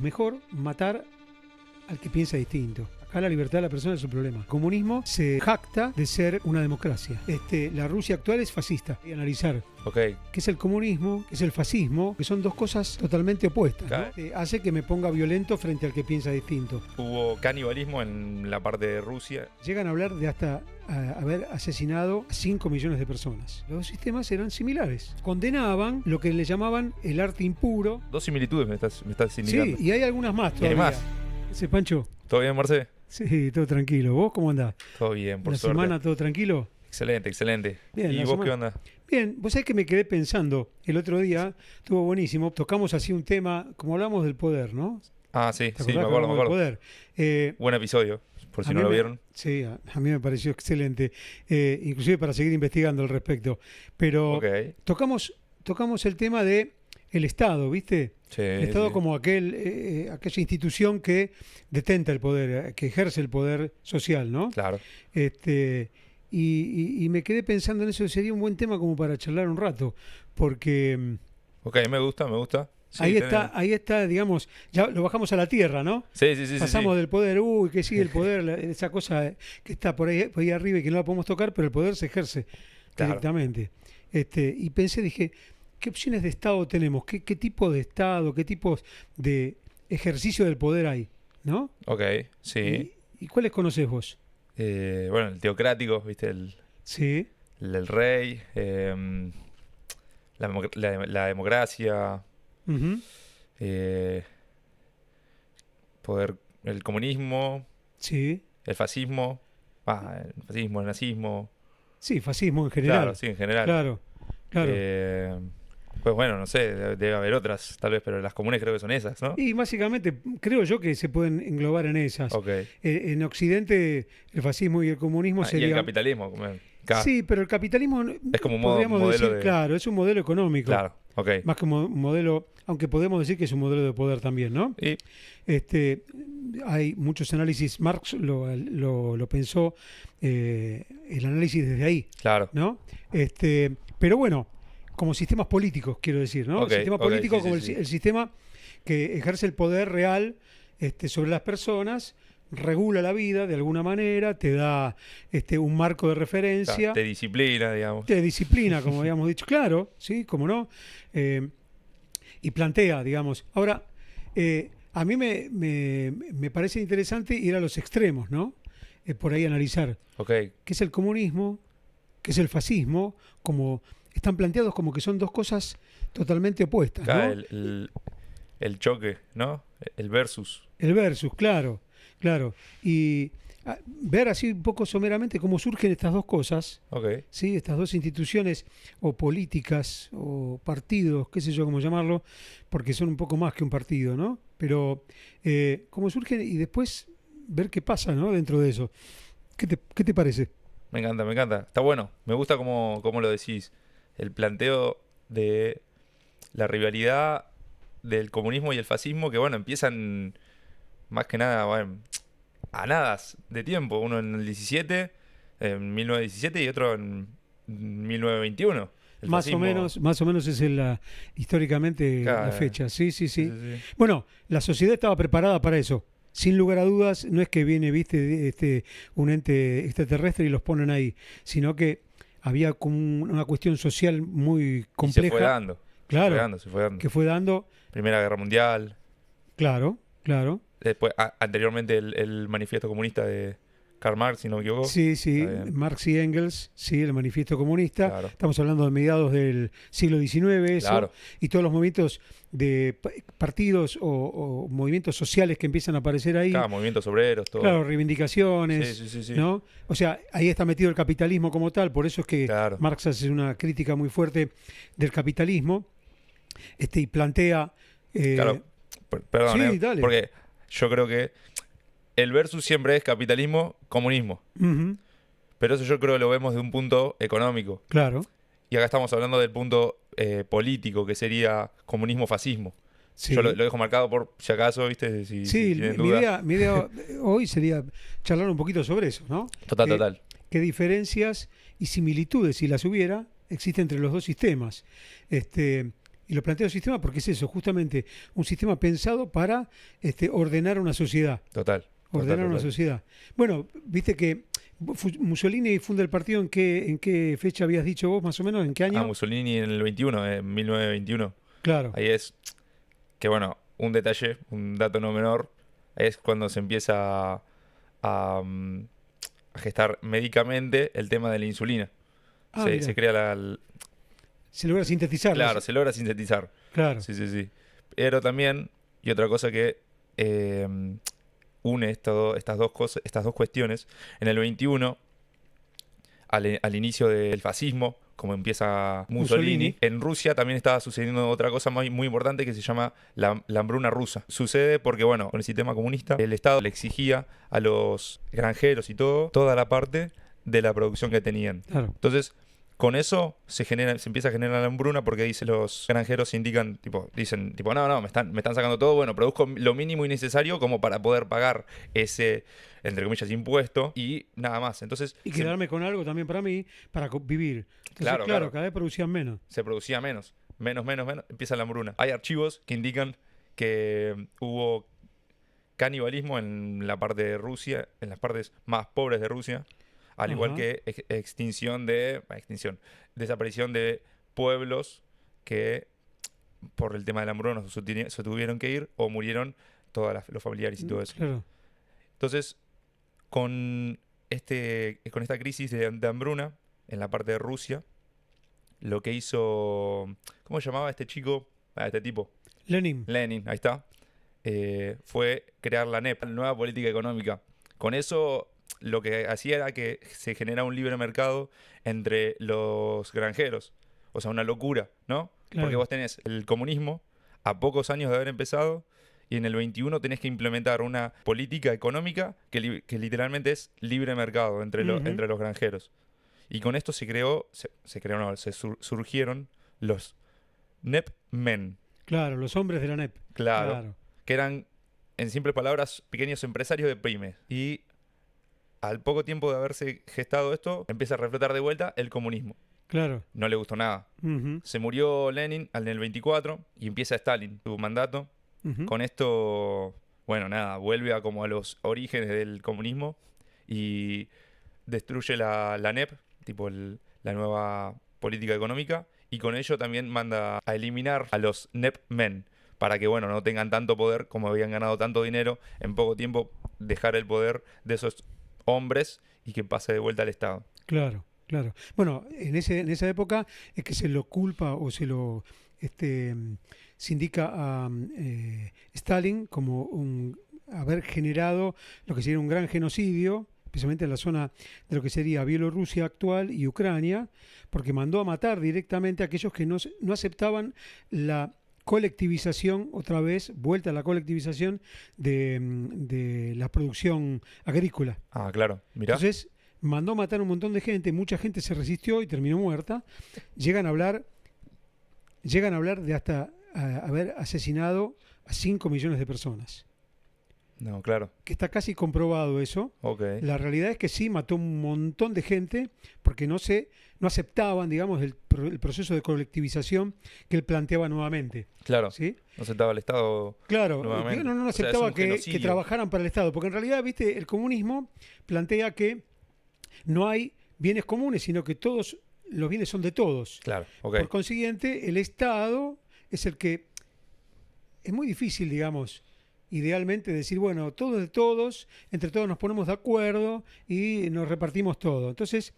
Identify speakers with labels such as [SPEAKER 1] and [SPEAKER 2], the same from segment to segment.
[SPEAKER 1] Mejor matar al que piensa distinto. Acá la libertad de la persona es el problema. El comunismo se jacta de ser una democracia. La Rusia actual es fascista. Hay que analizar qué es el comunismo, qué es el fascismo, que son dos cosas totalmente opuestas,
[SPEAKER 2] Claro.
[SPEAKER 1] ¿no? Hace que me ponga violento frente al que piensa distinto.
[SPEAKER 2] Hubo canibalismo en la parte de Rusia.
[SPEAKER 1] Llegan a hablar de hasta haber asesinado a 5 millones de personas. Los dos sistemas eran similares. Condenaban lo que le llamaban el arte impuro.
[SPEAKER 2] Dos similitudes me estás indicando.
[SPEAKER 1] Sí, y hay algunas más
[SPEAKER 2] ¿Y hay
[SPEAKER 1] todavía.
[SPEAKER 2] más?
[SPEAKER 1] ¿Ese Pancho?
[SPEAKER 2] ¿Todo bien, Marce?
[SPEAKER 1] Sí, todo tranquilo. ¿Vos cómo andás?
[SPEAKER 2] Todo bien, por
[SPEAKER 1] ¿La
[SPEAKER 2] suerte.
[SPEAKER 1] semana todo tranquilo?
[SPEAKER 2] Excelente, excelente.
[SPEAKER 1] Bien,
[SPEAKER 2] ¿Y
[SPEAKER 1] la
[SPEAKER 2] vos
[SPEAKER 1] semana-
[SPEAKER 2] qué onda?
[SPEAKER 1] Bien, vos sabés que me quedé pensando el otro día, estuvo buenísimo, tocamos así un tema, como hablamos del poder, ¿no?
[SPEAKER 2] Ah, sí,
[SPEAKER 1] ¿Te
[SPEAKER 2] sí, me
[SPEAKER 1] acordás que
[SPEAKER 2] acuerdo, me
[SPEAKER 1] hablamos del
[SPEAKER 2] acuerdo.
[SPEAKER 1] poder?
[SPEAKER 2] Buen episodio, por si
[SPEAKER 1] A
[SPEAKER 2] no
[SPEAKER 1] mí
[SPEAKER 2] lo
[SPEAKER 1] me-
[SPEAKER 2] vieron.
[SPEAKER 1] Sí, a mí me pareció excelente, inclusive para seguir investigando al respecto. Pero
[SPEAKER 2] Ok.
[SPEAKER 1] tocamos el tema de el Estado, ¿viste?
[SPEAKER 2] Sí,
[SPEAKER 1] El Estado
[SPEAKER 2] sí.
[SPEAKER 1] como aquella institución que detenta el poder, que ejerce el poder social, ¿no?
[SPEAKER 2] Claro.
[SPEAKER 1] Y me quedé pensando en eso, sería un buen tema como para charlar un rato, porque
[SPEAKER 2] Ok, me gusta, me gusta. Sí,
[SPEAKER 1] ahí está, digamos, ya lo bajamos a la tierra, ¿no?
[SPEAKER 2] Sí, sí, sí. sí,
[SPEAKER 1] Pasamos
[SPEAKER 2] sí.
[SPEAKER 1] del poder, que sigue el poder, esa cosa que está por ahí arriba y que no la podemos tocar, pero el poder se ejerce
[SPEAKER 2] Claro.
[SPEAKER 1] directamente. Y pensé, dije, ¿qué opciones de Estado tenemos? ¿Qué tipo de Estado, qué tipos de ejercicio del poder hay? ¿No?
[SPEAKER 2] Ok, sí.
[SPEAKER 1] ¿Y cuáles conoces vos?
[SPEAKER 2] Bueno, el teocrático, ¿viste?
[SPEAKER 1] Sí,
[SPEAKER 2] El rey, la democracia,
[SPEAKER 1] ujú,
[SPEAKER 2] eh, el comunismo,
[SPEAKER 1] sí,
[SPEAKER 2] el fascismo, el nazismo.
[SPEAKER 1] sí, fascismo en general.
[SPEAKER 2] Claro, sí, en general.
[SPEAKER 1] Claro, claro.
[SPEAKER 2] Pues bueno, no sé, debe haber otras, tal vez, pero las comunes creo que son esas, ¿no?
[SPEAKER 1] Y básicamente creo yo que se pueden englobar en esas.
[SPEAKER 2] Ok.
[SPEAKER 1] En Occidente el fascismo y el comunismo
[SPEAKER 2] Y el
[SPEAKER 1] serían...
[SPEAKER 2] capitalismo, acá.
[SPEAKER 1] Sí, pero el capitalismo
[SPEAKER 2] Es como un
[SPEAKER 1] podríamos
[SPEAKER 2] modelo
[SPEAKER 1] decir,
[SPEAKER 2] de...
[SPEAKER 1] claro, es un modelo económico.
[SPEAKER 2] Claro, ok.
[SPEAKER 1] Más que un modelo, aunque podemos decir que es un modelo de poder también, ¿no?
[SPEAKER 2] Y,
[SPEAKER 1] Hay muchos análisis, Marx lo pensó, el análisis desde ahí,
[SPEAKER 2] claro,
[SPEAKER 1] ¿no? Pero bueno, como sistemas políticos, quiero decir, ¿no?
[SPEAKER 2] Ok,
[SPEAKER 1] El sistema
[SPEAKER 2] ok,
[SPEAKER 1] político
[SPEAKER 2] sí,
[SPEAKER 1] como
[SPEAKER 2] sí, sí.
[SPEAKER 1] el sistema que ejerce el poder real sobre las personas, regula la vida de alguna manera, te da un marco de referencia,
[SPEAKER 2] te disciplina, digamos.
[SPEAKER 1] te disciplina, como habíamos dicho, claro, sí, como no, y plantea, digamos. Ahora, a mí me parece interesante ir a los extremos, ¿no? Por ahí analizar
[SPEAKER 2] Ok,
[SPEAKER 1] qué es el comunismo, qué es el fascismo, como están planteados como que son dos cosas totalmente opuestas,
[SPEAKER 2] acá
[SPEAKER 1] ¿no?
[SPEAKER 2] el choque, ¿no? El versus.
[SPEAKER 1] El versus, claro, claro. Y ver así un poco someramente cómo surgen estas dos cosas,
[SPEAKER 2] Ok,
[SPEAKER 1] ¿sí? Estas dos instituciones o políticas o partidos, qué sé yo cómo llamarlo, porque son un poco más que un partido, ¿no? Pero cómo surgen y después ver qué pasa, ¿no? Dentro de eso. ¿Qué te parece?
[SPEAKER 2] me encanta, me encanta. Está bueno, me gusta cómo lo decís. El planteo de la rivalidad del comunismo y el fascismo, que bueno, empiezan más que nada, bueno, a nada de tiempo. Uno en el 17, en 1917 y otro en 1921. El fascismo.
[SPEAKER 1] Más o menos es históricamente la
[SPEAKER 2] Claro,
[SPEAKER 1] fecha. Sí, sí,
[SPEAKER 2] sí,
[SPEAKER 1] sí.
[SPEAKER 2] sí, sí.
[SPEAKER 1] Bueno, la sociedad estaba preparada para eso. Sin lugar a dudas, no es que viene, viste, un ente extraterrestre y los ponen ahí, sino que había como una cuestión social muy
[SPEAKER 2] Y se
[SPEAKER 1] compleja.
[SPEAKER 2] fue dando.
[SPEAKER 1] Claro,
[SPEAKER 2] Se fue dando, se fue dando.
[SPEAKER 1] que fue dando,
[SPEAKER 2] Primera Guerra Mundial.
[SPEAKER 1] claro, claro.
[SPEAKER 2] Después, anteriormente el manifiesto comunista de Karl Marx, si no me equivoco.
[SPEAKER 1] Sí, sí,
[SPEAKER 2] Está bien.
[SPEAKER 1] Marx y Engels, sí, el manifiesto comunista.
[SPEAKER 2] Claro.
[SPEAKER 1] Estamos hablando de mediados del siglo XIX, eso,
[SPEAKER 2] Claro.
[SPEAKER 1] y todos los movimientos de partidos o movimientos sociales que empiezan a aparecer ahí.
[SPEAKER 2] Cada movimientos obreros, todo.
[SPEAKER 1] Claro, reivindicaciones,
[SPEAKER 2] Sí, sí, sí, sí.
[SPEAKER 1] ¿no? O sea, ahí está metido el capitalismo como tal, por eso es que
[SPEAKER 2] Claro.
[SPEAKER 1] Marx hace una crítica muy fuerte del capitalismo, y plantea...
[SPEAKER 2] Claro. Perdón,
[SPEAKER 1] sí, dale.
[SPEAKER 2] porque yo creo que el versus siempre es capitalismo, comunismo.
[SPEAKER 1] Ujú,
[SPEAKER 2] Pero eso yo creo que lo vemos de un punto económico.
[SPEAKER 1] claro,
[SPEAKER 2] Y acá estamos hablando del punto político, que sería comunismo-fascismo.
[SPEAKER 1] sí.
[SPEAKER 2] Yo lo dejo marcado por si acaso, ¿viste? Si
[SPEAKER 1] Sí,
[SPEAKER 2] tienen
[SPEAKER 1] mi
[SPEAKER 2] duda.
[SPEAKER 1] idea hoy sería charlar un poquito sobre eso, ¿no?
[SPEAKER 2] Total,
[SPEAKER 1] que-
[SPEAKER 2] total.
[SPEAKER 1] ¿Qué diferencias y similitudes, si las hubiera, existen entre los dos sistemas? Y lo planteo sistema porque es eso, justamente un sistema pensado para ordenar una sociedad.
[SPEAKER 2] Total.
[SPEAKER 1] Ordenar una sociedad. Bueno, viste que Mussolini funda el partido ¿en qué fecha habías dicho vos, más o menos? ¿En qué año?
[SPEAKER 2] Mussolini en el 21, en 1921.
[SPEAKER 1] Claro.
[SPEAKER 2] Ahí es que, bueno, un detalle, un dato no menor, ahí es cuando se empieza a gestar médicamente el tema de la insulina. Se crea
[SPEAKER 1] se logra sintetizar.
[SPEAKER 2] Claro, se logra sintetizar.
[SPEAKER 1] Claro.
[SPEAKER 2] Sí. Pero también, y otra cosa que une estas dos cosas, estas dos cuestiones, en el 21, al inicio del fascismo, como empieza Mussolini, en Rusia también estaba sucediendo otra cosa muy importante que se llama la hambruna rusa. Sucede porque, bueno, con el sistema comunista, el Estado le exigía a los granjeros y toda la parte de la producción que tenían.
[SPEAKER 1] Claro.
[SPEAKER 2] Entonces, con eso se empieza a generar la hambruna porque los granjeros dicen, no, me están sacando todo, bueno, produzco lo mínimo y necesario como para poder pagar ese, entre comillas, impuesto y nada más. Entonces,
[SPEAKER 1] y quedarme con algo también para mí, para vivir. Entonces, claro, cada vez producían menos.
[SPEAKER 2] Se producía menos, empieza la hambruna. Hay archivos que indican que hubo canibalismo en la parte de Rusia, en las partes más pobres de Rusia. Al igual que desaparición de pueblos que por el tema de la hambruna se tuvieron que ir o murieron todos los familiares y todo eso.
[SPEAKER 1] Claro.
[SPEAKER 2] Entonces, con esta crisis de hambruna en la parte de Rusia, lo que hizo, ¿cómo se llamaba este chico? Este tipo.
[SPEAKER 1] Lenin,
[SPEAKER 2] ahí está. Fue crear la NEP, la nueva política económica. Con eso lo que hacía era que se genera un libre mercado entre los granjeros. O sea, una locura, ¿no?
[SPEAKER 1] Claro.
[SPEAKER 2] Porque vos tenés el comunismo a pocos años de haber empezado y en el 21 tenés que implementar una política económica que literalmente es libre mercado entre los granjeros. Y con esto surgieron los NEP Men.
[SPEAKER 1] Claro, los hombres de la NEP.
[SPEAKER 2] Claro. Que eran, en simples palabras, pequeños empresarios de pymes. Y al poco tiempo de haberse gestado esto, empieza a reflotar de vuelta el comunismo.
[SPEAKER 1] Claro.
[SPEAKER 2] No le gustó nada. Se murió Lenin en el 24 y empieza Stalin, su mandato. Con esto, bueno, nada, vuelve a los orígenes del comunismo y destruye la NEP, la nueva política económica, y con ello también manda a eliminar a los NEP Men, para que, bueno, no tengan tanto poder, como habían ganado tanto dinero, en poco tiempo dejar el poder de esos hombres y que pase de vuelta al Estado.
[SPEAKER 1] Claro. Bueno, en esa época es que se lo culpa o se lo se indica a Stalin como haber generado lo que sería un gran genocidio, especialmente en la zona de lo que sería Bielorrusia actual y Ucrania, porque mandó a matar directamente a aquellos que no aceptaban la colectivización, otra vez, vuelta a la colectivización de la producción agrícola.
[SPEAKER 2] Ah, claro, mirá.
[SPEAKER 1] Entonces, mandó a matar a un montón de gente, mucha gente se resistió y terminó muerta. Llegan a hablar de hasta haber asesinado a 5 millones de personas.
[SPEAKER 2] No, claro.
[SPEAKER 1] Que está casi comprobado eso.
[SPEAKER 2] Okay.
[SPEAKER 1] La realidad es que sí, mató un montón de gente porque no aceptaban, digamos, el proceso de colectivización que él planteaba nuevamente.
[SPEAKER 2] Claro.
[SPEAKER 1] ¿Sí?
[SPEAKER 2] No aceptaba el Estado.
[SPEAKER 1] Claro,
[SPEAKER 2] nuevamente.
[SPEAKER 1] no aceptaba que trabajaran para el Estado. Porque en realidad, viste, el comunismo plantea que no hay bienes comunes, sino que todos los bienes son de todos.
[SPEAKER 2] Claro. Okay.
[SPEAKER 1] Por consiguiente, el Estado es el que es muy difícil, digamos, idealmente decir, bueno, todos de todos, entre todos nos ponemos de acuerdo y nos repartimos todo. Entonces,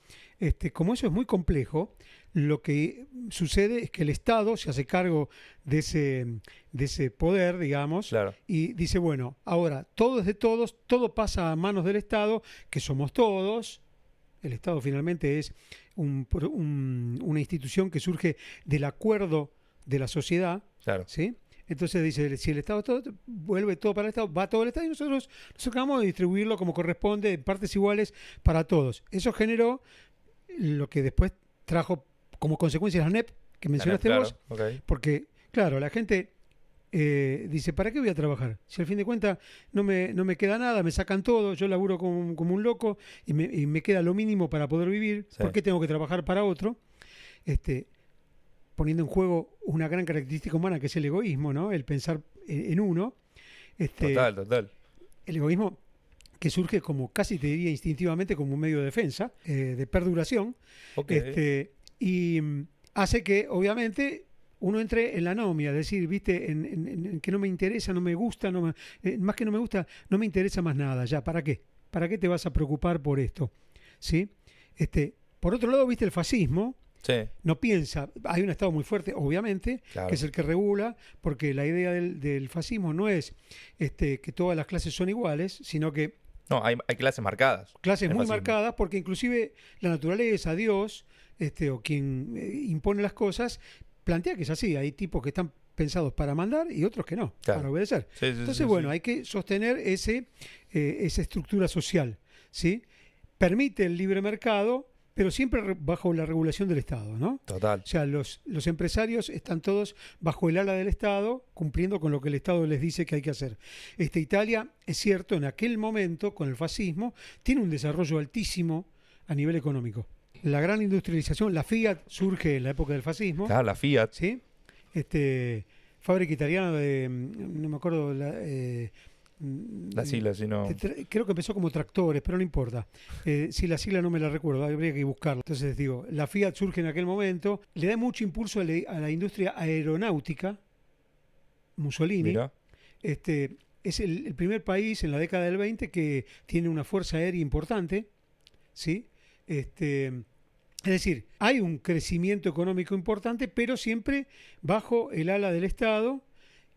[SPEAKER 1] como eso es muy complejo, lo que sucede es que el Estado se hace cargo de ese poder, digamos,
[SPEAKER 2] claro,
[SPEAKER 1] y dice, bueno, ahora todo es de todos, todo pasa a manos del Estado, que somos todos. El Estado finalmente es una institución que surge del acuerdo de la sociedad,
[SPEAKER 2] claro.
[SPEAKER 1] ¿sí? Entonces dice, si el Estado vuelve todo para el Estado, va todo el Estado y nosotros nos acabamos de distribuirlo como corresponde, en partes iguales para todos. Eso generó lo que después trajo como consecuencia la NEP, que mencionaste vos,
[SPEAKER 2] okay.
[SPEAKER 1] Porque, claro, la gente dice, ¿para qué voy a trabajar? Si al fin de cuentas no me queda nada, me sacan todo, yo laburo como un loco y me queda lo mínimo para poder vivir,
[SPEAKER 2] sí.
[SPEAKER 1] ¿Por qué tengo que trabajar para otro? poniendo en juego una gran característica humana que es el egoísmo, ¿no? El pensar en uno.
[SPEAKER 2] Total.
[SPEAKER 1] El egoísmo que surge como casi te diría instintivamente como un medio de defensa, de perduración, y hace que obviamente uno entre en la anomia, es decir, viste, en que no me interesa, no me gusta, más que no me gusta, no me interesa más nada, ya, ¿para qué? ¿Para qué te vas a preocupar por esto? ¿Sí? Por otro lado, viste, el fascismo no piensa, hay un Estado muy fuerte, obviamente, que es el que regula, porque la idea del fascismo no es que todas las clases son iguales, sino que
[SPEAKER 2] no, hay clases marcadas.
[SPEAKER 1] Clases muy marcadas, porque inclusive la naturaleza, Dios, o quien impone las cosas, plantea que es así. Hay tipos que están pensados para mandar y otros que no, para obedecer. Entonces, hay que sostener esa estructura social, ¿sí? Permite el libre mercado, pero siempre bajo la regulación del Estado, ¿no?
[SPEAKER 2] Total.
[SPEAKER 1] O sea, los empresarios están todos bajo el ala del Estado, cumpliendo con lo que el Estado les dice que hay que hacer. Italia, es cierto, en aquel momento, con el fascismo, tiene un desarrollo altísimo a nivel económico. La gran industrialización, la Fiat surge en la época del fascismo.
[SPEAKER 2] Claro, la Fiat.
[SPEAKER 1] ¿Sí? Fábrica italiana de, no me acuerdo,
[SPEAKER 2] la sigla, si no.
[SPEAKER 1] Creo que empezó como tractores, pero no importa. Si la sigla no me la recuerdo, habría que buscarla. Entonces digo, la Fiat surge en aquel momento, le da mucho impulso a la industria aeronáutica. Mussolini. Mirá. Es el primer país en la década del 20 que tiene una fuerza aérea importante, ¿sí? Es decir, hay un crecimiento económico importante, pero siempre bajo el ala del Estado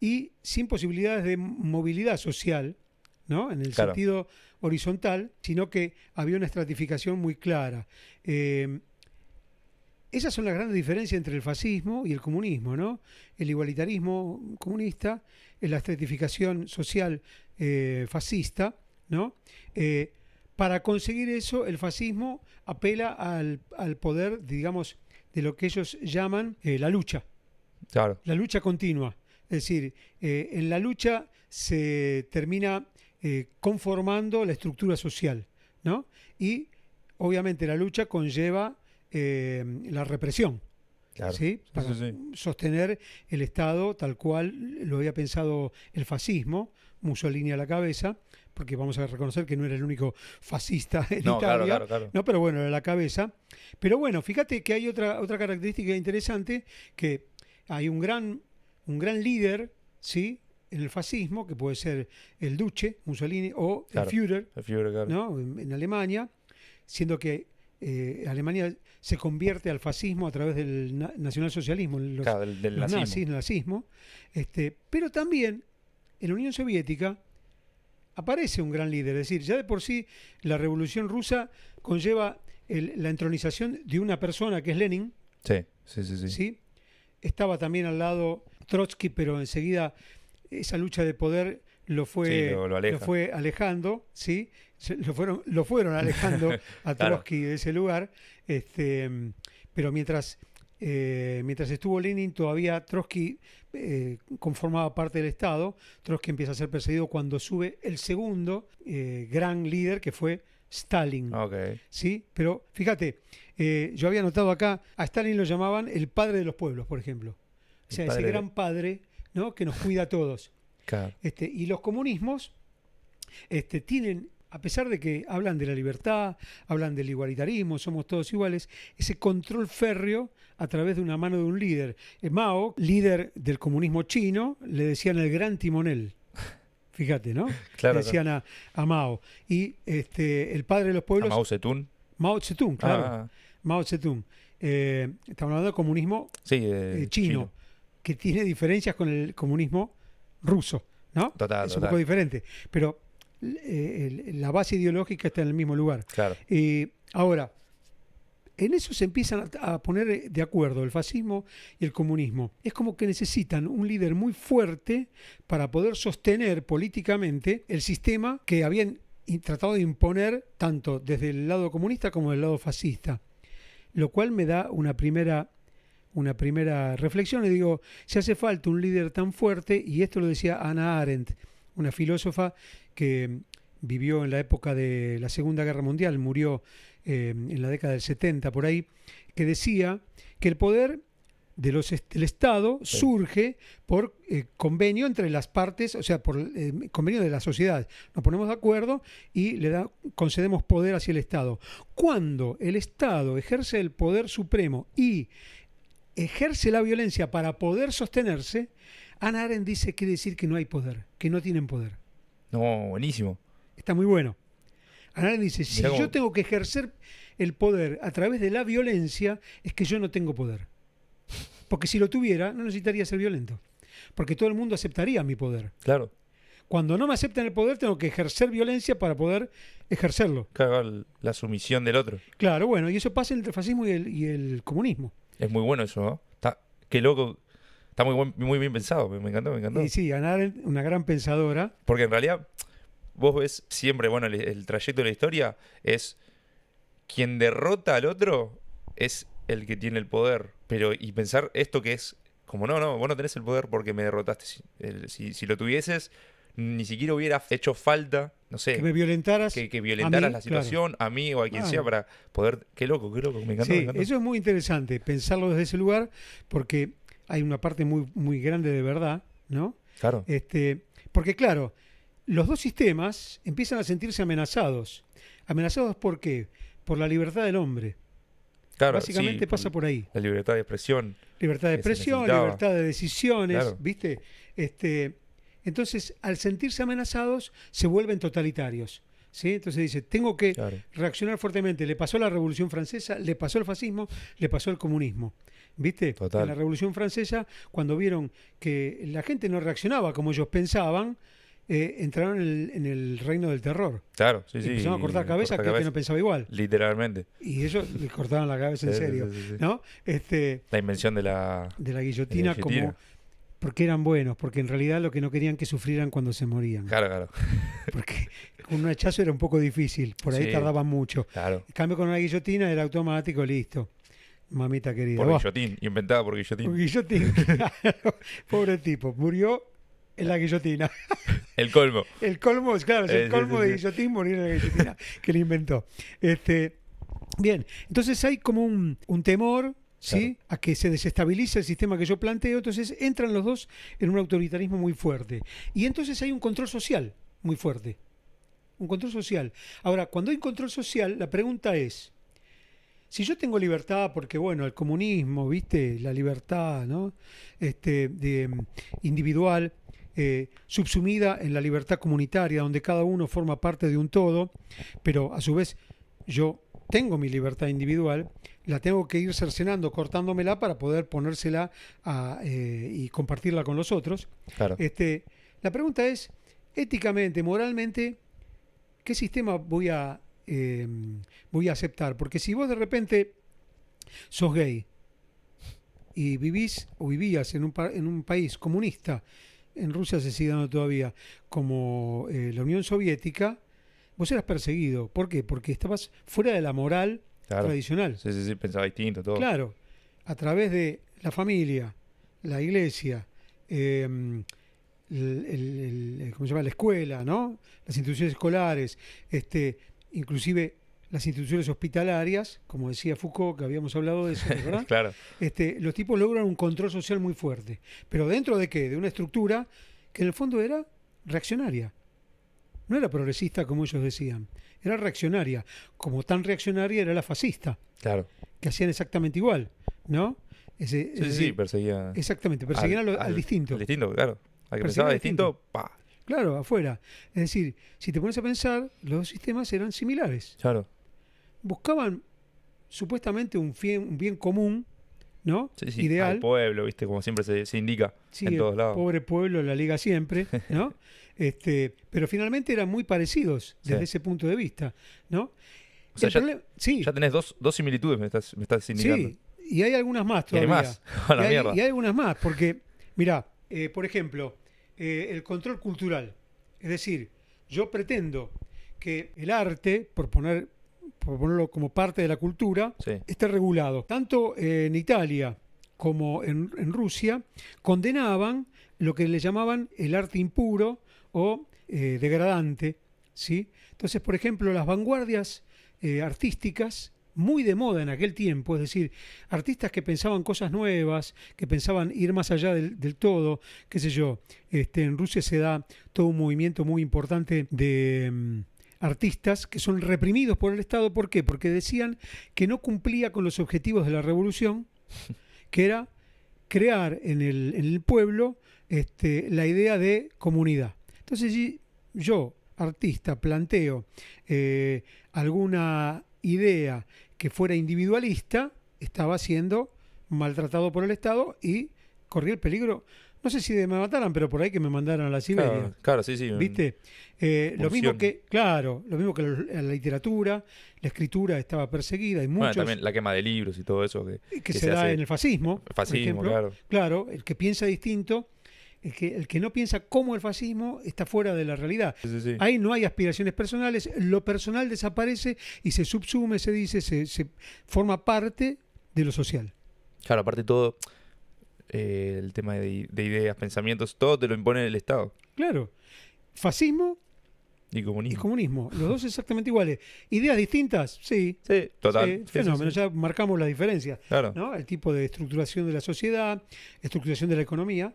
[SPEAKER 1] y sin posibilidades de movilidad social, ¿no? En el sentido horizontal, sino que había una estratificación muy clara. Esas son las grandes diferencias entre el fascismo y el comunismo, ¿no? El igualitarismo comunista, la estratificación social fascista, ¿no? Para conseguir eso, el fascismo apela al poder, digamos, de lo que ellos llaman la lucha.
[SPEAKER 2] Claro.
[SPEAKER 1] La lucha continua. Es decir, en la lucha se termina conformando la estructura social, ¿no? Y obviamente la lucha conlleva la represión, ¿sí? Para sostener el Estado tal cual lo había pensado el fascismo, Mussolini a la cabeza, porque vamos a reconocer que no era el único fascista en Italia, claro. No, pero bueno, era la cabeza. Pero bueno, fíjate que hay otra característica interesante, que hay un gran líder, ¿sí?, en el fascismo, que puede ser el Duce, Mussolini, o el Führer, ¿no?, en Alemania, siendo que Alemania se convierte al fascismo a través del nacionalsocialismo, los nazis, el nazismo. Pero también en la Unión Soviética aparece un gran líder, es decir, ya de por sí la Revolución Rusa conlleva la entronización de una persona que es Lenin. ¿Sí? Estaba también al lado Trotsky, pero enseguida esa lucha de poder lo fue alejando, ¿sí? Lo fueron alejando a Trotsky de ese lugar, pero mientras estuvo Lenin, todavía Trotsky conformaba parte del Estado. Trotsky empieza a ser perseguido cuando sube el segundo gran líder, que fue Stalin. ¿Sí? Pero fíjate, yo había notado acá, a Stalin lo llamaban el padre de los pueblos, por ejemplo. O sea, ese gran padre, ¿no?, que nos cuida a todos.
[SPEAKER 2] Claro.
[SPEAKER 1] Y los comunismos tienen, a pesar de que hablan de la libertad, hablan del igualitarismo, somos todos iguales, ese control férreo a través de una mano de un líder. Mao, líder del comunismo chino, le decían el gran timonel. Fíjate, ¿no?
[SPEAKER 2] Claro,
[SPEAKER 1] le decían a Mao. Y el padre de los pueblos...
[SPEAKER 2] ¿A Mao Zedong?
[SPEAKER 1] Mao Zedong, claro. Mao Zedong. Estamos hablando del comunismo chino, que tiene diferencias con el comunismo ruso, ¿no?
[SPEAKER 2] Total.
[SPEAKER 1] Un poco diferente. Pero la base ideológica está en el mismo lugar.
[SPEAKER 2] Claro.
[SPEAKER 1] Ahora, en eso se empiezan a poner de acuerdo el fascismo y el comunismo. Es como que necesitan un líder muy fuerte para poder sostener políticamente el sistema que habían tratado de imponer tanto desde el lado comunista como del lado fascista. Lo cual me da una primera reflexión y digo, si hace falta un líder tan fuerte, y esto lo decía Hannah Arendt, una filósofa que vivió en la época de la Segunda Guerra Mundial, murió en la década del 70 por ahí, que decía que el poder del Estado surge por convenio entre las partes, o sea, por convenio de la sociedad. Nos ponemos de acuerdo y concedemos poder hacia el Estado. Cuando el Estado ejerce el poder supremo y ejerce la violencia para poder sostenerse, Hannah Arendt dice, quiere decir que no hay poder, que no tienen poder.
[SPEAKER 2] No, buenísimo.
[SPEAKER 1] Está muy bueno. Hannah Arendt dice, si yo tengo que ejercer el poder a través de la violencia, es que yo no tengo poder. Porque si lo tuviera, no necesitaría ser violento. Porque todo el mundo aceptaría mi poder.
[SPEAKER 2] Claro.
[SPEAKER 1] Cuando no me aceptan el poder, tengo que ejercer violencia para poder ejercerlo.
[SPEAKER 2] Claro, la sumisión del otro.
[SPEAKER 1] Claro, bueno, y eso pasa entre el fascismo y el comunismo.
[SPEAKER 2] Es muy bueno eso, ¿no? Qué loco. Está muy bien pensado, me encantó.
[SPEAKER 1] Y sí, Hannah Arendt, una gran pensadora.
[SPEAKER 2] Porque en realidad, vos ves siempre, bueno, el trayecto de la historia es quien derrota al otro es el que tiene el poder. Y pensar esto que es como, no, vos no tenés el poder porque me derrotaste. Si lo tuvieses, ni siquiera hubiera hecho falta, no sé.
[SPEAKER 1] Que me violentaras.
[SPEAKER 2] Que violentaras
[SPEAKER 1] mí,
[SPEAKER 2] la situación, claro, a mí o a quien sea, para poder... Qué loco, me encantó.
[SPEAKER 1] Sí, eso es muy interesante, pensarlo desde ese lugar, porque hay una parte muy, muy grande de verdad, ¿no?
[SPEAKER 2] Claro.
[SPEAKER 1] Porque claro, los dos sistemas empiezan a sentirse amenazados. ¿Amenazados por qué? Por la libertad del hombre. Claro, básicamente pasa por ahí.
[SPEAKER 2] La libertad de expresión.
[SPEAKER 1] Libertad de expresión, libertad de decisiones,
[SPEAKER 2] claro,
[SPEAKER 1] ¿viste? Entonces, al sentirse amenazados, se vuelven totalitarios. ¿Sí? Entonces dice, tengo que reaccionar fuertemente. Le pasó a la Revolución Francesa, le pasó al fascismo, le pasó al comunismo. ¿Viste?
[SPEAKER 2] Total.
[SPEAKER 1] En la Revolución Francesa, cuando vieron que la gente no reaccionaba como ellos pensaban, entraron en el reino del terror.
[SPEAKER 2] Claro, sí,
[SPEAKER 1] empezaron a cortar cabezas que no pensaba igual.
[SPEAKER 2] Literalmente.
[SPEAKER 1] Y ellos le cortaban la cabeza en serio.
[SPEAKER 2] Sí.
[SPEAKER 1] ¿No?
[SPEAKER 2] La invención de la
[SPEAKER 1] guillotina como... Porque eran buenos, porque en realidad lo que no querían que sufrieran cuando se morían.
[SPEAKER 2] Claro.
[SPEAKER 1] Porque con un hachazo era un poco difícil, por ahí tardaban mucho.
[SPEAKER 2] Claro.
[SPEAKER 1] En cambio con una guillotina era automático, listo. Mamita querida.
[SPEAKER 2] Por guillotín, inventada por guillotín.
[SPEAKER 1] Por guillotín, claro. Pobre tipo, murió en la guillotina.
[SPEAKER 2] El colmo.
[SPEAKER 1] El colmo, claro, el colmo de guillotín, morir en la guillotina que le inventó. Bien, entonces hay como un temor, ¿sí? A que se desestabilice el sistema que yo planteo, entonces entran los dos en un autoritarismo muy fuerte. Y entonces hay un control social muy fuerte. Un control social. Ahora, cuando hay control social, la pregunta es, si yo tengo libertad, porque bueno, el comunismo, ¿viste? La libertad, ¿no? Individual, subsumida en la libertad comunitaria, donde cada uno forma parte de un todo, pero a su vez yo tengo mi libertad individual, la tengo que ir cercenando, cortándomela para poder ponérsela y compartirla con los otros.
[SPEAKER 2] Claro.
[SPEAKER 1] La pregunta es, éticamente, moralmente, ¿qué sistema voy a aceptar? Porque si vos de repente sos gay y vivís o vivías en un país comunista, en Rusia se sigue dando todavía, como la Unión Soviética, vos eras perseguido. ¿Por qué? Porque estabas fuera de la moral tradicional.
[SPEAKER 2] Sí, pensaba distinto, todo.
[SPEAKER 1] Claro, a través de la familia, la iglesia, ¿cómo se llama? La escuela, ¿no? Las instituciones escolares, inclusive las instituciones hospitalarias, como decía Foucault, que habíamos hablado de eso, ¿verdad?
[SPEAKER 2] Claro.
[SPEAKER 1] Los tipos logran un control social muy fuerte. ¿Pero dentro de qué? De una estructura que en el fondo era reaccionaria. No era progresista como ellos decían, era reaccionaria. Como tan reaccionaria era la fascista.
[SPEAKER 2] Claro.
[SPEAKER 1] Que hacían exactamente igual, ¿no?
[SPEAKER 2] Sí, perseguían.
[SPEAKER 1] Exactamente, perseguían al distinto.
[SPEAKER 2] Al distinto, claro. Al que pensaba distinto, ¡pa!
[SPEAKER 1] Claro, afuera. Es decir, si te pones a pensar, los dos sistemas eran similares.
[SPEAKER 2] Claro.
[SPEAKER 1] Buscaban supuestamente un bien común, ¿no?
[SPEAKER 2] Sí,
[SPEAKER 1] ideal.
[SPEAKER 2] Al pueblo, ¿viste? Como siempre se indica en todos lados.
[SPEAKER 1] Pobre pueblo, la liga siempre, ¿no? Pero finalmente eran muy parecidos desde ese punto de vista, ¿no?
[SPEAKER 2] O sea, ya tenés dos similitudes, me estás indicando.
[SPEAKER 1] Sí, y hay algunas más todavía.
[SPEAKER 2] Y hay más, a la mierda.
[SPEAKER 1] Y hay algunas más, porque, mirá, por ejemplo, el control cultural. Es decir, yo pretendo que el arte, por ponerlo como parte de la cultura, esté regulado. Tanto en Italia como en Rusia condenaban lo que le llamaban el arte impuro o degradante, ¿sí? Entonces, por ejemplo, las vanguardias artísticas muy de moda en aquel tiempo, es decir, artistas que pensaban cosas nuevas, que pensaban ir más allá del todo, qué sé yo. En Rusia se da todo un movimiento muy importante de artistas que son reprimidos por el Estado. ¿Por qué? Porque decían que no cumplía con los objetivos de la revolución, que era crear en el pueblo la idea de comunidad. Entonces, si yo, artista, planteo alguna idea que fuera individualista, estaba siendo maltratado por el Estado y corría el peligro, no sé si de me mataran, pero por ahí que me mandaran a la Siberia.
[SPEAKER 2] Claro, sí, sí.
[SPEAKER 1] ¿Viste? Lo mismo que la literatura, la escritura estaba perseguida. Hay muchos,
[SPEAKER 2] bueno, también la quema de libros y todo eso
[SPEAKER 1] que se da en el fascismo.
[SPEAKER 2] Fascismo,
[SPEAKER 1] por ejemplo.
[SPEAKER 2] claro.
[SPEAKER 1] Claro, el que piensa distinto, el que no piensa como el fascismo está fuera de la realidad.
[SPEAKER 2] Sí, sí, sí.
[SPEAKER 1] Ahí no hay aspiraciones personales, lo personal desaparece y se subsume, se dice, se forma parte de lo social.
[SPEAKER 2] Claro, aparte todo, el tema de ideas, pensamientos, todo te lo impone el Estado.
[SPEAKER 1] Claro. Fascismo
[SPEAKER 2] y comunismo.
[SPEAKER 1] Y comunismo. Los dos exactamente iguales. ¿Ideas distintas? Sí.
[SPEAKER 2] Sí, total.
[SPEAKER 1] Sí, fenómeno. Sí. Ya marcamos la diferencia.
[SPEAKER 2] Claro.
[SPEAKER 1] ¿No? El tipo de estructuración de la sociedad, estructuración de la economía.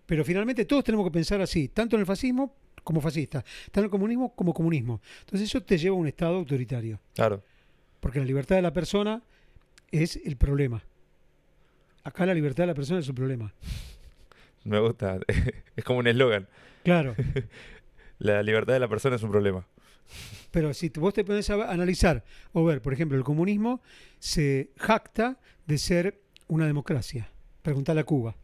[SPEAKER 1] Pero finalmente todos tenemos que pensar así, tanto en el fascismo como fascista, tanto en el comunismo como comunismo. Entonces eso te lleva a un Estado autoritario.
[SPEAKER 2] Claro.
[SPEAKER 1] Porque la libertad de la persona es el problema. Acá la libertad de la persona es el problema.
[SPEAKER 2] Me gusta. Es como un eslogan.
[SPEAKER 1] Claro.
[SPEAKER 2] La libertad de la persona es un problema.
[SPEAKER 1] Pero si vos te pones a analizar o ver, por ejemplo, el comunismo se jacta de ser una democracia. Preguntale a Cuba.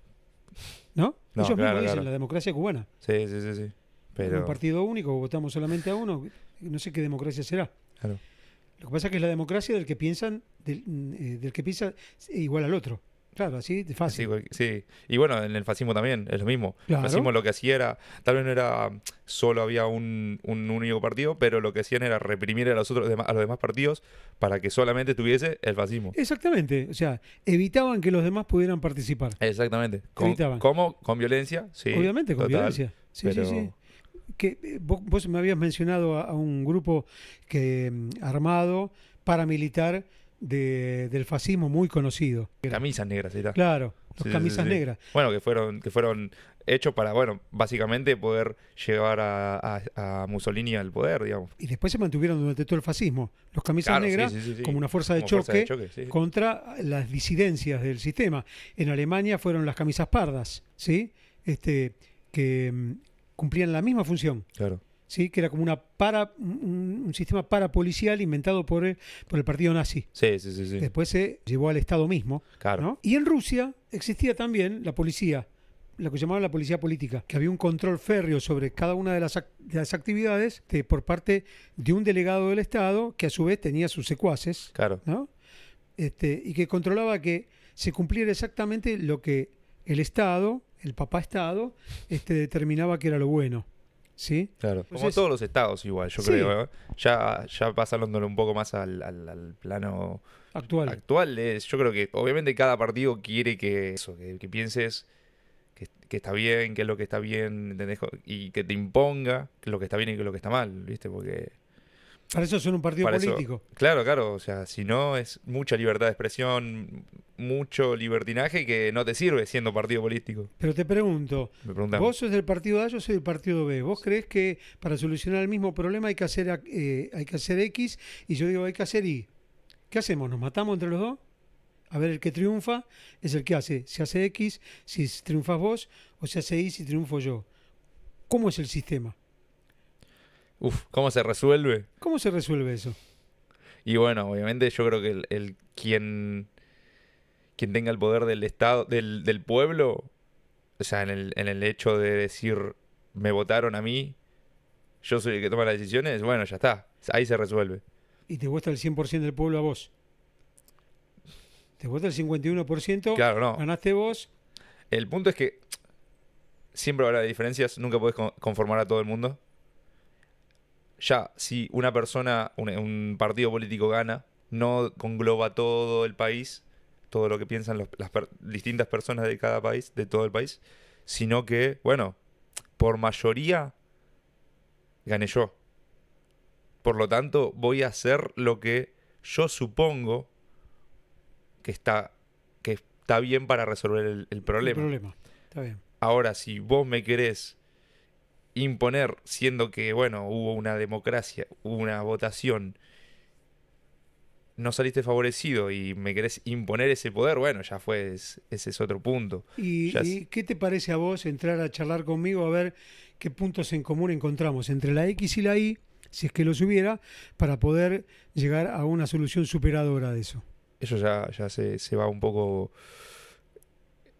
[SPEAKER 1] ¿No? Ellos mismos dicen la democracia cubana.
[SPEAKER 2] Sí, sí, sí, sí. Pero...
[SPEAKER 1] Un partido único, votamos solamente a uno. No sé qué democracia será.
[SPEAKER 2] Claro.
[SPEAKER 1] Lo que pasa es que es la democracia del que piensa igual al otro. Claro, así de fácil.
[SPEAKER 2] Sí. Y bueno, en el fascismo también es lo mismo.
[SPEAKER 1] Claro.
[SPEAKER 2] El fascismo lo que hacía era, tal vez no era solo había un único partido, pero lo que hacían era reprimir a los demás partidos para que solamente tuviese el fascismo.
[SPEAKER 1] Exactamente. O sea, evitaban que los demás pudieran participar.
[SPEAKER 2] Exactamente.
[SPEAKER 1] Evitaban.
[SPEAKER 2] ¿Cómo? Con violencia, sí.
[SPEAKER 1] Obviamente, con
[SPEAKER 2] total,
[SPEAKER 1] violencia. Sí,
[SPEAKER 2] pero...
[SPEAKER 1] sí. Que vos me habías mencionado a un grupo armado, paramilitar, del fascismo muy conocido.
[SPEAKER 2] Camisas negras, ahí está.
[SPEAKER 1] Claro, los camisas negras.
[SPEAKER 2] Bueno, que fueron hechos para, bueno, básicamente poder llevar a Mussolini al poder, digamos.
[SPEAKER 1] Y después se mantuvieron durante todo el fascismo. Los camisas negras como una fuerza de choque contra las disidencias del sistema. En Alemania fueron las camisas pardas, ¿sí? Que cumplían la misma función.
[SPEAKER 2] Claro.
[SPEAKER 1] ¿Sí? Que era como un sistema parapolicial inventado por el partido nazi.
[SPEAKER 2] Sí.
[SPEAKER 1] Después se llevó al Estado mismo.
[SPEAKER 2] Claro.
[SPEAKER 1] ¿No? Y en Rusia existía también la policía, lo que llamaban la policía política, que había un control férreo sobre cada una de las actividades por parte de un delegado del Estado, que a su vez tenía sus secuaces.
[SPEAKER 2] Claro.
[SPEAKER 1] ¿No? Y que controlaba que se cumpliera exactamente lo que el Estado, el papá Estado, determinaba que era lo bueno. ¿Sí?
[SPEAKER 2] Claro. Entonces, como todos los estados igual, yo creo. ¿eh? Ya pasándolo un poco más al plano actual. Yo creo que obviamente cada partido quiere que pienses que está bien, que es lo que está bien, ¿entendés? Y que te imponga que lo que está bien y que lo que está mal, ¿viste? Porque...
[SPEAKER 1] Para eso son un partido político.
[SPEAKER 2] Claro. O sea, si no es mucha libertad de expresión, mucho libertinaje que no te sirve siendo partido político.
[SPEAKER 1] Pero te pregunto, vos sos del partido A, yo soy del partido B. ¿Vos creés que para solucionar el mismo problema hay que hacer X y yo digo hay que hacer Y? ¿Qué hacemos? ¿Nos matamos entre los dos? A ver, el que triunfa es el que hace. Si hace X, si triunfas vos, o si hace Y, si triunfo yo. ¿Cómo es el sistema?
[SPEAKER 2] ¿Cómo se resuelve?
[SPEAKER 1] ¿Cómo se resuelve eso?
[SPEAKER 2] Y bueno, obviamente yo creo que quien tenga el poder del Estado, del pueblo, o sea, en el hecho de decir, me votaron a mí, yo soy el que toma las decisiones, bueno, ya está, ahí se resuelve.
[SPEAKER 1] ¿Y te vota el 100% del pueblo a vos? ¿Te vota el 51%?
[SPEAKER 2] Claro, no.
[SPEAKER 1] ¿Ganaste vos?
[SPEAKER 2] El punto es que siempre habrá diferencias, nunca podés conformar a todo el mundo. Ya, si una persona, un partido político gana, no congloba todo el país, todo lo que piensan las distintas personas de cada país, de todo el país, sino que, bueno, por mayoría gané yo. Por lo tanto, voy a hacer lo que yo supongo que está bien para resolver el problema.
[SPEAKER 1] El problema, está bien.
[SPEAKER 2] Ahora, si vos me querés imponer, siendo que, bueno, hubo una democracia, hubo una votación, no saliste favorecido y me querés imponer ese poder, bueno, ya fue, ese es otro punto.
[SPEAKER 1] ¿Y qué te parece a vos entrar a charlar conmigo a ver qué puntos en común encontramos entre la X y la Y, si es que los hubiera, para poder llegar a una solución superadora de eso?
[SPEAKER 2] Eso ya se va un poco...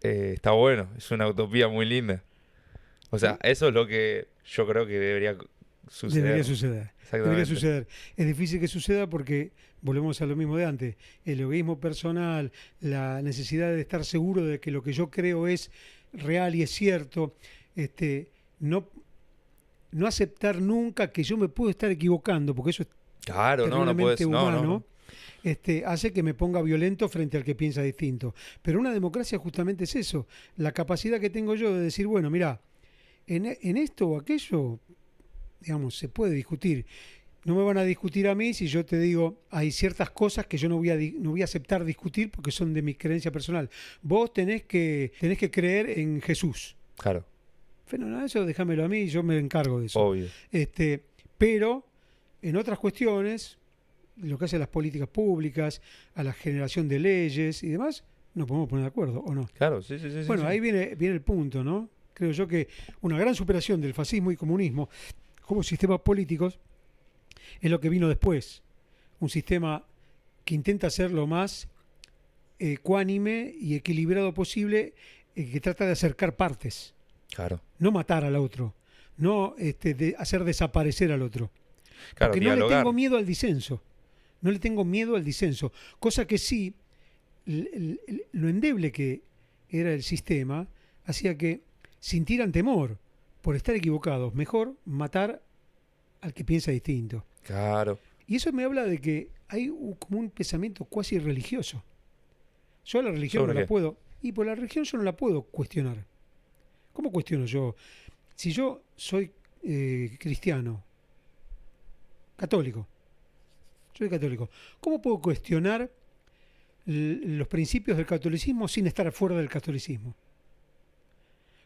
[SPEAKER 2] está bueno, es una utopía muy linda. O sea, eso es lo que yo creo que debería suceder.
[SPEAKER 1] Debería suceder.
[SPEAKER 2] Exactamente.
[SPEAKER 1] Debería suceder. Es difícil que suceda porque volvemos a lo mismo de antes. El egoísmo personal, la necesidad de estar seguro de que lo que yo creo es real y es cierto, no aceptar nunca que yo me puedo estar equivocando, porque eso es
[SPEAKER 2] Claro, no puedes,
[SPEAKER 1] humano.
[SPEAKER 2] no.
[SPEAKER 1] Hace que me ponga violento frente al que piensa distinto. Pero una democracia justamente es eso, la capacidad que tengo yo de decir, bueno, mira, en esto o aquello, digamos, se puede discutir. No me van a discutir a mí si yo te digo, hay ciertas cosas que yo no voy a aceptar discutir porque son de mi creencia personal. Vos tenés que creer en Jesús.
[SPEAKER 2] Claro.
[SPEAKER 1] Bueno, eso déjamelo a mí, yo me encargo de eso.
[SPEAKER 2] Obvio.
[SPEAKER 1] Pero en otras cuestiones, lo que hace a las políticas públicas, a la generación de leyes y demás, nos podemos poner de acuerdo, ¿o no?
[SPEAKER 2] Claro, sí.
[SPEAKER 1] Bueno,
[SPEAKER 2] sí.
[SPEAKER 1] ahí viene el punto, ¿no? Creo yo que una gran superación del fascismo y comunismo como sistemas políticos es lo que vino después. Un sistema que intenta ser lo más ecuánime y equilibrado posible, que trata de acercar partes.
[SPEAKER 2] Claro.
[SPEAKER 1] No matar al otro, no hacer desaparecer al otro.
[SPEAKER 2] Claro,
[SPEAKER 1] Porque
[SPEAKER 2] dialogar.
[SPEAKER 1] no le tengo miedo al disenso. No le tengo miedo al disenso. Cosa que sí, lo endeble que era el sistema hacía que sintieran temor por estar equivocados. Mejor matar al que piensa distinto.
[SPEAKER 2] Claro.
[SPEAKER 1] Y eso me habla de que hay como un pensamiento cuasi religioso. Yo la religión no la puedo... Y por la religión yo no la puedo cuestionar. ¿Cómo cuestiono yo? Si yo soy cristiano, católico, soy católico, ¿cómo puedo cuestionar los principios del catolicismo sin estar fuera del catolicismo?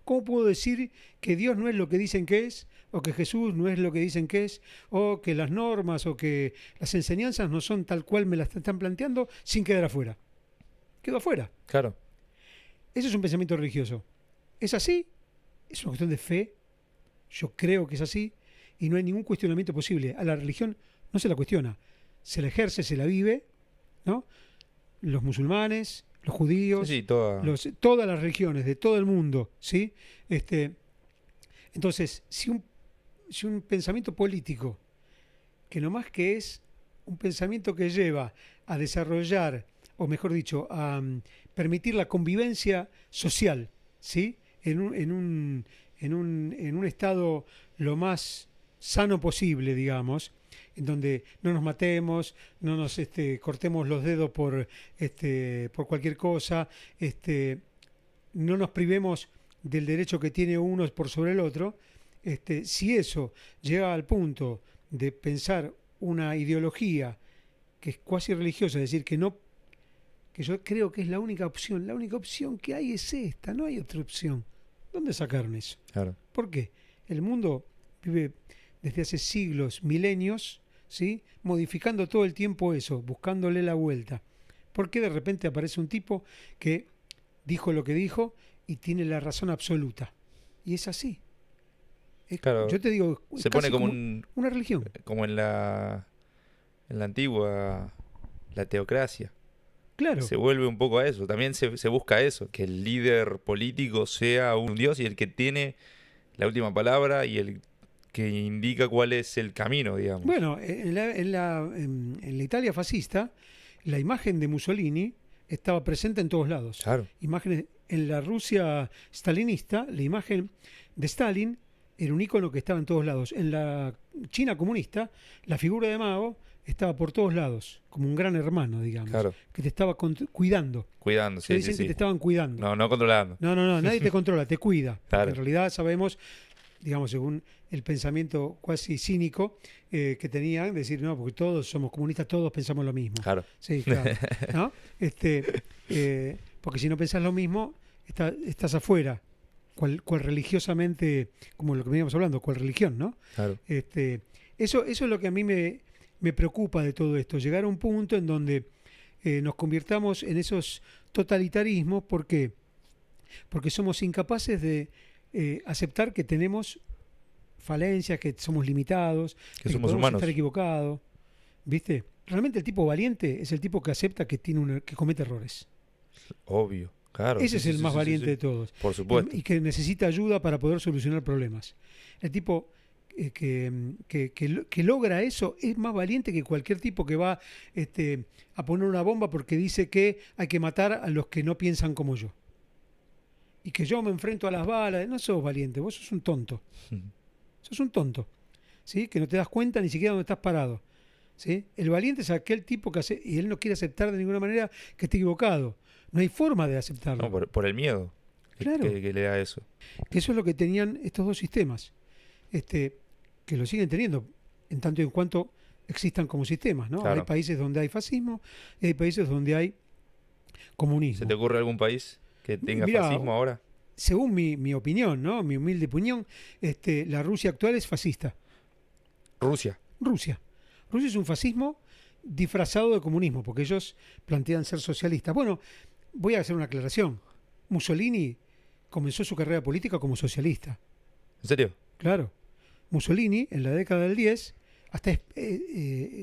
[SPEAKER 1] ¿Cómo puedo decir que Dios no es lo que dicen que es, o que Jesús no es lo que dicen que es, o que las normas o que las enseñanzas no son tal cual me las están planteando sin quedar afuera? Quedo afuera.
[SPEAKER 2] Claro.
[SPEAKER 1] Eso es un pensamiento religioso. ¿Es así? Es una cuestión de fe. Yo creo que es así y no hay ningún cuestionamiento posible. A la religión no se la cuestiona. Se la ejerce, se la vive, ¿no? Los musulmanes, los judíos,
[SPEAKER 2] Sí,
[SPEAKER 1] todas las religiones de todo el mundo, ¿sí? Entonces, si un pensamiento político, que no más que es un pensamiento que lleva a desarrollar, o mejor dicho, a permitir la convivencia social, ¿sí? En un estado lo más sano posible, digamos, en donde no nos matemos, no nos cortemos los dedos por cualquier cosa, no nos privemos del derecho que tiene uno por sobre el otro. Si eso llega al punto de pensar una ideología que es cuasi religiosa, es decir, que yo creo que es la única opción que hay es esta, no hay otra opción. ¿Dónde sacaron eso?
[SPEAKER 2] Claro.
[SPEAKER 1] ¿Por qué? El mundo vive desde hace siglos, milenios, ¿sí? Modificando todo el tiempo eso, buscándole la vuelta. ¿Por qué de repente aparece un tipo que dijo lo que dijo y tiene la razón absoluta? Y es así.
[SPEAKER 2] Claro,
[SPEAKER 1] yo te digo,
[SPEAKER 2] se pone como
[SPEAKER 1] una religión.
[SPEAKER 2] Como en la antigua, la teocracia.
[SPEAKER 1] Claro.
[SPEAKER 2] Se vuelve un poco a eso. También se busca eso, que el líder político sea un dios y el que tiene la última palabra y el que indica cuál es el camino, digamos.
[SPEAKER 1] Bueno, en la Italia fascista, la imagen de Mussolini estaba presente en todos lados.
[SPEAKER 2] Claro.
[SPEAKER 1] Imágenes en la Rusia stalinista, la imagen de Stalin era un ícono que estaba en todos lados. En la China comunista, la figura de Mao estaba por todos lados, como un gran hermano, digamos,
[SPEAKER 2] Claro.
[SPEAKER 1] que te estaba cuidando.
[SPEAKER 2] Cuidando,
[SPEAKER 1] Dicen que te estaban cuidando.
[SPEAKER 2] No controlando.
[SPEAKER 1] No, nadie te controla, te cuida.
[SPEAKER 2] Claro.
[SPEAKER 1] En realidad sabemos digamos, según el pensamiento cuasi cínico que tenían, decir, no, porque todos somos comunistas, todos pensamos lo mismo.
[SPEAKER 2] Claro.
[SPEAKER 1] Sí, claro. ¿No? Porque si no pensás lo mismo, estás afuera, cual religiosamente, como lo que veníamos hablando, cual religión, ¿no?
[SPEAKER 2] Claro.
[SPEAKER 1] Eso es lo que a mí me preocupa de todo esto, llegar a un punto en donde nos convirtamos en esos totalitarismos. ¿Por qué? Porque somos incapaces de aceptar que tenemos falencias, que somos limitados,
[SPEAKER 2] que somos
[SPEAKER 1] podemos
[SPEAKER 2] humanos.
[SPEAKER 1] estar equivocados. ¿Viste? Realmente el tipo valiente es el tipo que acepta que que comete errores.
[SPEAKER 2] Obvio, claro.
[SPEAKER 1] Ese es el más valiente de todos.
[SPEAKER 2] Por supuesto.
[SPEAKER 1] Y que necesita ayuda para poder solucionar problemas. El tipo que logra eso es más valiente que cualquier tipo que va a poner una bomba porque dice que hay que matar a los que no piensan como yo. Y que yo me enfrento a las balas. No sos valiente, vos sos un tonto. Sos un tonto. ¿Sí? Que no te das cuenta ni siquiera dónde estás parado. ¿Sí? El valiente es aquel tipo que hace, y él no quiere aceptar de ninguna manera que esté equivocado. No hay forma de aceptarlo.
[SPEAKER 2] No, por el miedo
[SPEAKER 1] claro.
[SPEAKER 2] que le da eso.
[SPEAKER 1] Que eso es lo que tenían estos dos sistemas. Que lo siguen teniendo, en tanto y en cuanto existan como sistemas, ¿no?
[SPEAKER 2] Claro.
[SPEAKER 1] Hay países donde hay fascismo y hay países donde hay comunismo.
[SPEAKER 2] ¿Se te ocurre algún país que tenga fascismo ahora?
[SPEAKER 1] Según mi opinión, ¿no? Mi humilde opinión, la Rusia actual es fascista.
[SPEAKER 2] Rusia.
[SPEAKER 1] Rusia es un fascismo disfrazado de comunismo, porque ellos plantean ser socialistas. Bueno, voy a hacer una aclaración. Mussolini comenzó su carrera política como socialista.
[SPEAKER 2] ¿En serio?
[SPEAKER 1] Claro. Mussolini, en la década del 10, hasta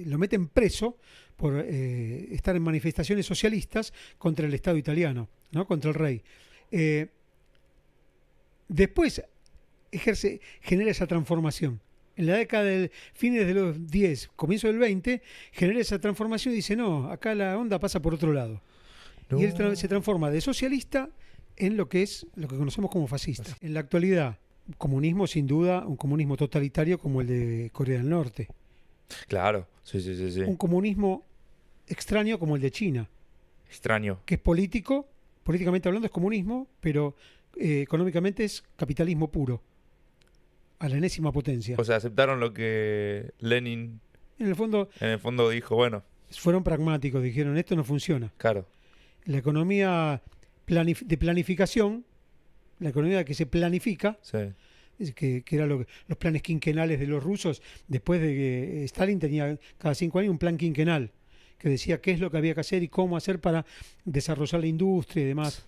[SPEAKER 1] lo meten preso por estar en manifestaciones socialistas contra el Estado italiano, ¿no? Contra el rey. Después genera esa transformación. En la década de fines de los 10, comienzo del 20, genera esa transformación y dice, no, acá la onda pasa por otro lado. No. Y él se transforma de socialista en lo que conocemos como fascista. En la actualidad, comunismo, sin duda, un comunismo totalitario como el de Corea del Norte.
[SPEAKER 2] Claro, sí.
[SPEAKER 1] Un comunismo extraño como el de China.
[SPEAKER 2] Extraño.
[SPEAKER 1] Que es políticamente hablando es comunismo, pero económicamente es capitalismo puro. A la enésima potencia.
[SPEAKER 2] O sea, aceptaron lo que Lenin
[SPEAKER 1] en el fondo
[SPEAKER 2] dijo, bueno.
[SPEAKER 1] Fueron pragmáticos, dijeron, esto no funciona.
[SPEAKER 2] Claro.
[SPEAKER 1] La economía de planificación, la economía que se planifica,
[SPEAKER 2] sí.
[SPEAKER 1] que era los planes quinquenales de los rusos, después de que Stalin tenía cada 5 años un plan quinquenal, que decía qué es lo que había que hacer y cómo hacer para desarrollar la industria y demás.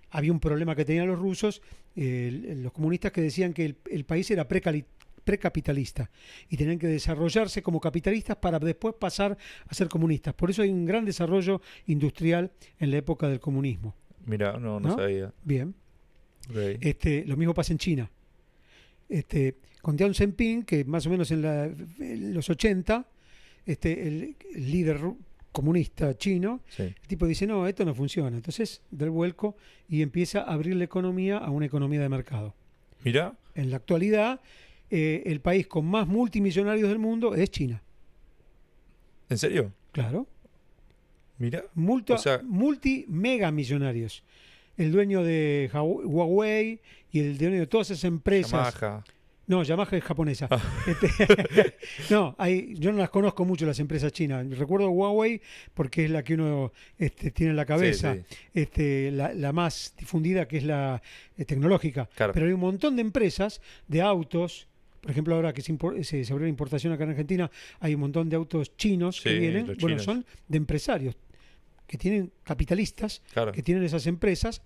[SPEAKER 1] Había un problema que tenían los rusos, los comunistas, que decían que el país era precapitalista y tenían que desarrollarse como capitalistas para después pasar a ser comunistas. Por eso hay un gran desarrollo industrial en la época del comunismo.
[SPEAKER 2] Mira, no sabía.
[SPEAKER 1] Bien.
[SPEAKER 2] Okay.
[SPEAKER 1] Lo mismo pasa en China. Con Deng Xiaoping, que más o menos en los 80, el líder comunista chino,
[SPEAKER 2] sí.
[SPEAKER 1] El tipo dice, no, esto no funciona. Entonces da el vuelco y empieza a abrir la economía a una economía de mercado.
[SPEAKER 2] Mira.
[SPEAKER 1] En la actualidad, el país con más multimillonarios del mundo es China.
[SPEAKER 2] ¿En serio?
[SPEAKER 1] Claro.
[SPEAKER 2] Mira.
[SPEAKER 1] Multimegamillonarios. El dueño de Huawei y el dueño de todas esas empresas.
[SPEAKER 2] Yamaha.
[SPEAKER 1] No, Yamaha es japonesa. No, yo no las conozco mucho, las empresas chinas. Recuerdo Huawei porque es la que uno tiene en la cabeza, sí. La más difundida, que es la tecnológica.
[SPEAKER 2] Claro.
[SPEAKER 1] Pero hay un montón de empresas de autos. Por ejemplo, ahora que se abrió la importación acá en Argentina, hay un montón de autos chinos que vienen. Bueno, chinos son de empresarios que tienen capitalistas, claro, que tienen esas empresas.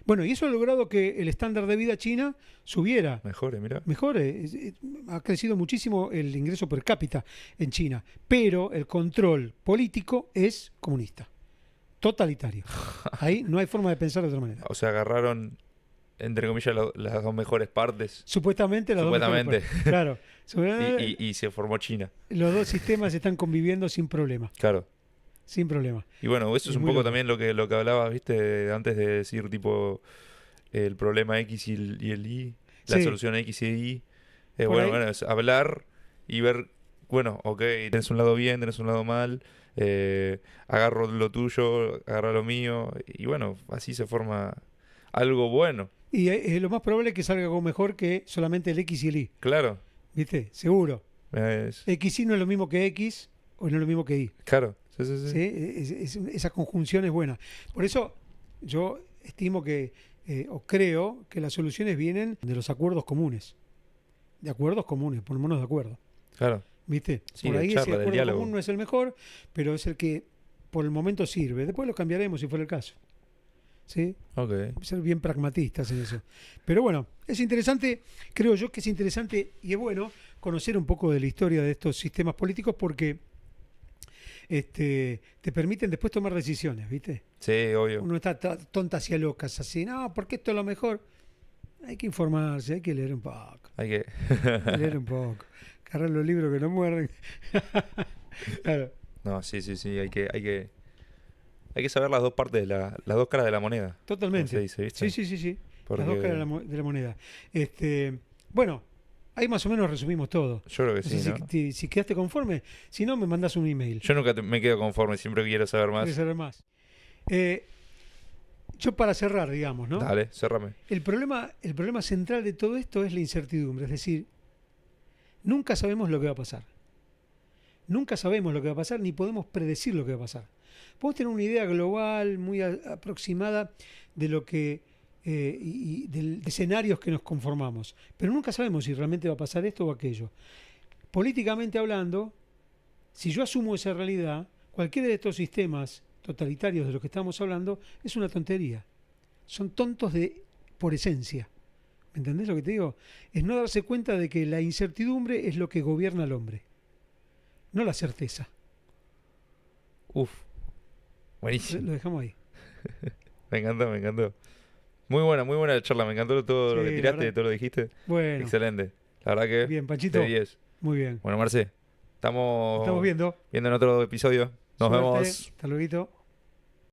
[SPEAKER 1] Bueno, y eso ha logrado que el estándar de vida china subiera. Mejore. Ha crecido muchísimo el ingreso per cápita en China, pero el control político es comunista, totalitario. Ahí no hay forma de pensar de otra manera.
[SPEAKER 2] O sea, agarraron, entre comillas, las dos mejores partes.
[SPEAKER 1] Supuestamente las dos mejores partes. Claro.
[SPEAKER 2] y se formó China.
[SPEAKER 1] Los dos sistemas están conviviendo sin problema.
[SPEAKER 2] Claro.
[SPEAKER 1] Sin problema.
[SPEAKER 2] Y bueno, eso es un poco también lo que hablabas, ¿viste? Antes de decir, tipo, el problema X y el Y, la solución X y Y. Bueno, es hablar y ver, bueno, ok, tenés un lado bien, tenés un lado mal, agarro lo tuyo, agarra lo mío, y bueno, así se forma algo bueno.
[SPEAKER 1] Y lo más probable es que salga algo mejor que solamente el X y el Y.
[SPEAKER 2] Claro.
[SPEAKER 1] ¿Viste? Seguro.
[SPEAKER 2] Es...
[SPEAKER 1] X y no es lo mismo que X o no es lo mismo que Y.
[SPEAKER 2] Claro. Sí, sí, sí.
[SPEAKER 1] ¿Sí? Esa conjunción es buena. Por eso yo estimo que, o creo que las soluciones vienen de los acuerdos comunes. De acuerdos comunes, ponémonos de acuerdo.
[SPEAKER 2] Claro.
[SPEAKER 1] ¿Viste?
[SPEAKER 2] Sí,
[SPEAKER 1] por ahí
[SPEAKER 2] charla,
[SPEAKER 1] ese acuerdo
[SPEAKER 2] diálogo.
[SPEAKER 1] común no es el mejor, pero es el que por el momento sirve. Después lo cambiaremos si fuera el caso. ¿Sí?
[SPEAKER 2] Ok.
[SPEAKER 1] Ser bien pragmatistas en eso. Pero bueno, es interesante, creo yo que es interesante y es bueno conocer un poco de la historia de estos sistemas políticos porque te permiten después tomar decisiones, ¿viste?
[SPEAKER 2] Sí, obvio.
[SPEAKER 1] Uno está tontas y locas así, no, porque esto es lo mejor. Hay que informarse, hay que leer un poco.
[SPEAKER 2] Hay que...
[SPEAKER 1] Leer un poco. Agarrar los libros que no muerden. Claro.
[SPEAKER 2] No, sí, sí, sí. Hay que saber las dos partes, las dos caras de la moneda.
[SPEAKER 1] Totalmente.
[SPEAKER 2] Como se dice, ¿viste?
[SPEAKER 1] Sí.
[SPEAKER 2] Porque...
[SPEAKER 1] Las dos caras de la moneda. Bueno, ahí más o menos resumimos todo.
[SPEAKER 2] Yo creo que
[SPEAKER 1] No
[SPEAKER 2] sí,
[SPEAKER 1] sé
[SPEAKER 2] ¿no?
[SPEAKER 1] si quedaste conforme. Si no, me mandas un email.
[SPEAKER 2] Yo nunca me quedo conforme, siempre quiero saber más.
[SPEAKER 1] ¿Quieres saber más? Yo para cerrar, digamos, ¿no?
[SPEAKER 2] Dale, cerrame.
[SPEAKER 1] El problema central de todo esto es la incertidumbre. Es decir, nunca sabemos lo que va a pasar. Nunca sabemos lo que va a pasar, ni podemos predecir lo que va a pasar. Podemos tener una idea global, muy aproximada de lo que y de escenarios que nos conformamos, pero nunca sabemos si realmente va a pasar esto o aquello. Políticamente hablando, si yo asumo esa realidad, cualquiera de estos sistemas totalitarios de los que estamos hablando es una tontería. Son tontos por esencia. ¿Me entendés lo que te digo? Es no darse cuenta de que la incertidumbre es lo que gobierna al hombre, no la certeza.
[SPEAKER 2] Uf, buenísimo.
[SPEAKER 1] Lo dejamos ahí.
[SPEAKER 2] Me encantó. Muy buena la charla, me encantó todo lo que tiraste, todo lo que dijiste.
[SPEAKER 1] Bueno.
[SPEAKER 2] Excelente. La verdad que
[SPEAKER 1] bien, Panchito.
[SPEAKER 2] de 10.
[SPEAKER 1] Muy bien.
[SPEAKER 2] Bueno, Marce, estamos
[SPEAKER 1] viendo
[SPEAKER 2] en otro episodio. Nos
[SPEAKER 1] Suerte.
[SPEAKER 2] vemos.
[SPEAKER 1] Hasta luego.